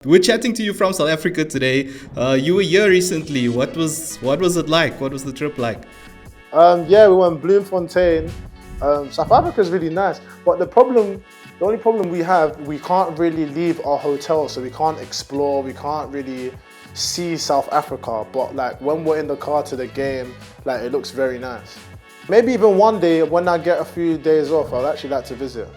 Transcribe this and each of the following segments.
We're chatting to you from South Africa today. You were here recently. What was it like? What was the trip like? Yeah, we went Bloemfontein. South Africa is really nice, but the only problem we have, we can't really leave our hotel, so we can't explore, we can't really see South Africa. But like when we're in the car to the game, like it looks very nice. Maybe even one day when I get a few days off, I'd actually like to visit.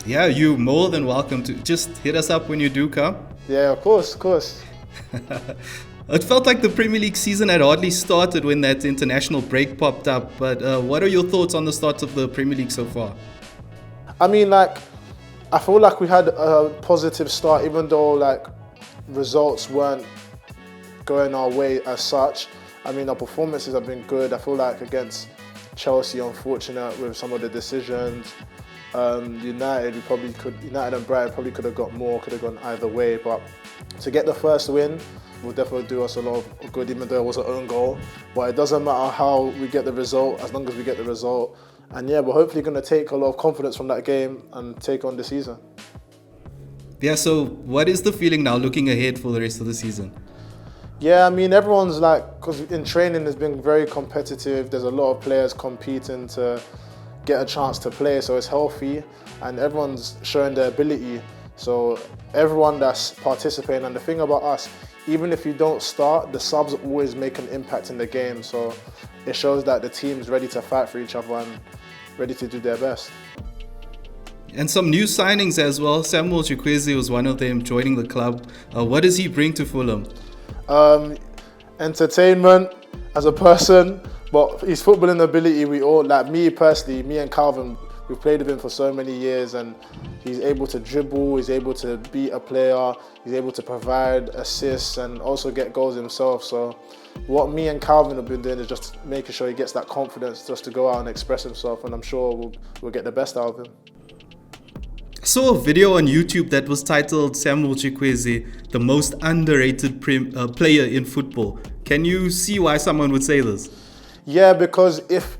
Yeah, you more than welcome to just hit us up when you do come. Yeah, of course, of course. It felt like the Premier League season had hardly started when that international break popped up. But what are your thoughts on the start of the Premier League so far? I mean, like, I feel like we had a positive start, even though like results weren't going our way as such. I mean, our performances have been good. I feel like against Chelsea, unfortunate with some of the decisions. United and Brighton probably could have got more, could have gone either way. But to get the first win will definitely do us a lot of good, even though it was an own goal. But it doesn't matter how we get the result, as long as we get the result. And yeah, we're hopefully going to take a lot of confidence from that game and take on the season. Yeah, so what is the feeling now looking ahead for the rest of the season? Yeah, I mean, everyone's like, because in training it's been very competitive. There's a lot of players competing to get a chance to play, so it's healthy and everyone's showing their ability. So everyone that's participating, and the thing about us, even if you don't start, the subs always make an impact in the game. So it shows that the team's ready to fight for each other and ready to do their best. And some new signings as well. Samuel Chukweze was one of them joining the club. What does he bring to Fulham? Entertainment as a person, but his footballing ability, we all, like me personally, me and Calvin, we've played with him for so many years, and he's able to dribble, he's able to beat a player, he's able to provide assists and also get goals himself. So what me and Calvin have been doing is just making sure he gets that confidence just to go out and express himself, and I'm sure we'll get the best out of him. I saw a video on YouTube that was titled Samuel Chukweze, the most underrated player in football. Can you see why someone would say this? Yeah, because if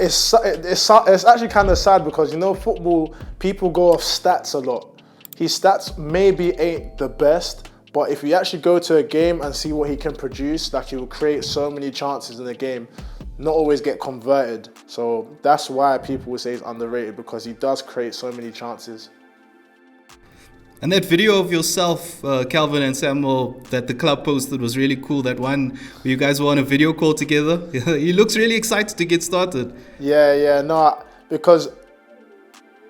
it's actually kind of sad, because you know football, people go off stats a lot. His stats maybe ain't the best, but if you actually go to a game and see what he can produce, like he will create so many chances in the game, not always get converted. So that's why people would say he's underrated, because he does create so many chances. And that video of yourself, Calvin and Samuel, that the club posted was really cool. That one where you guys were on a video call together. He looks really excited to get started. Yeah, no, because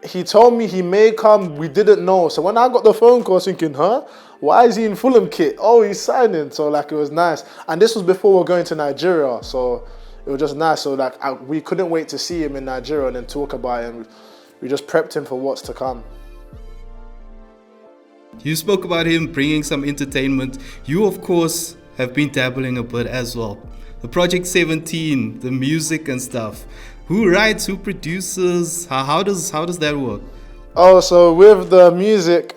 he told me he may come, we didn't know. So when I got the phone call, I was thinking, why is he in Fulham kit? Oh, he's signing. So like, it was nice. And this was before we were going to Nigeria. So it was just nice. So like, we couldn't wait to see him in Nigeria and then talk about him. We just prepped him for what's to come. You spoke about him bringing some entertainment. You, of course, have been dabbling a bit as well. The Project 17, the music and stuff. Who writes? Who produces? How does that work? Oh, so with the music,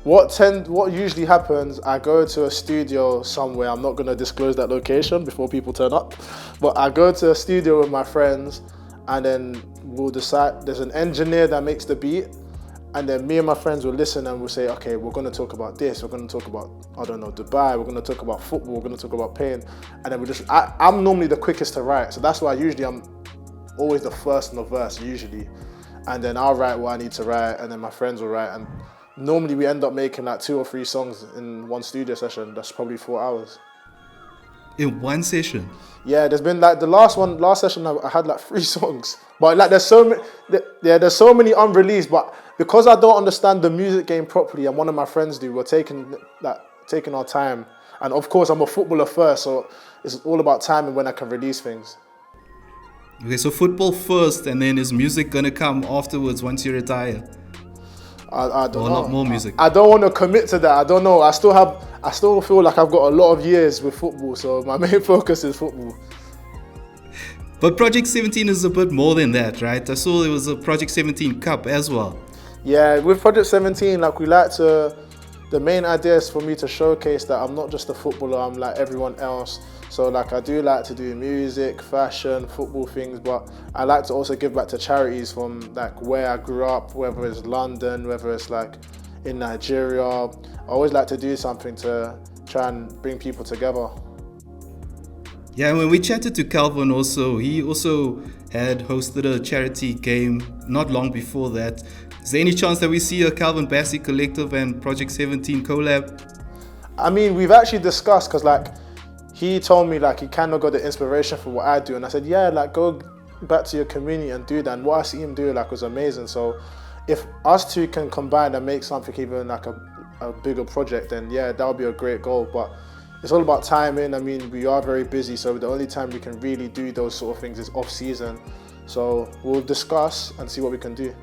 what usually happens, I go to a studio somewhere. I'm not going to disclose that location before people turn up, but I go to a studio with my friends, and then we'll decide. There's an engineer that makes the beat, and then me and my friends will listen and we'll say, okay, we're going to talk about this, we're going to talk about, I don't know, Dubai, we're going to talk about football, we're going to talk about pain. And then I'm normally the quickest to write. So that's why usually I'm always the first in the verse, usually. And then I'll write what I need to write, and then my friends will write. And normally we end up making like 2 or 3 songs in one studio session. That's probably 4 hours. In one session? Yeah, there's been like the last session I had like 3 songs. But like there's so many unreleased, but because I don't understand the music game properly, and one of my friends do, we're taking our time. And of course I'm a footballer first, so it's all about timing when I can release things. Okay, so football first, and then is music gonna come afterwards once you retire? I don't know. A lot more music. I don't want to commit to that. I don't know. I still feel like I've got a lot of years with football, so my main focus is football. But Project 17 is a bit more than that, right? I saw there was a Project 17 Cup as well. Yeah, with Project 17, like the main idea is for me to showcase that I'm not just a footballer, I'm like everyone else. So like I do like to do music, fashion, football things, but I like to also give back to charities from like where I grew up, whether it's London, whether it's like in Nigeria. I always like to do something to try and bring people together. Yeah, when we chatted to Calvin also, he also had hosted a charity game not long before that. Is there any chance that we see a Calvin Bassey Collective and Project 17 collab? I mean, we've actually discussed, because like he told me like he kind of got the inspiration for what I do, and I said, yeah, like go back to your community and do that. And what I see him do like was amazing. So if us two can combine and make something even like a bigger project, then yeah, that would be a great goal. But it's all about timing. I mean, we are very busy, so the only time we can really do those sort of things is off season. So we'll discuss and see what we can do.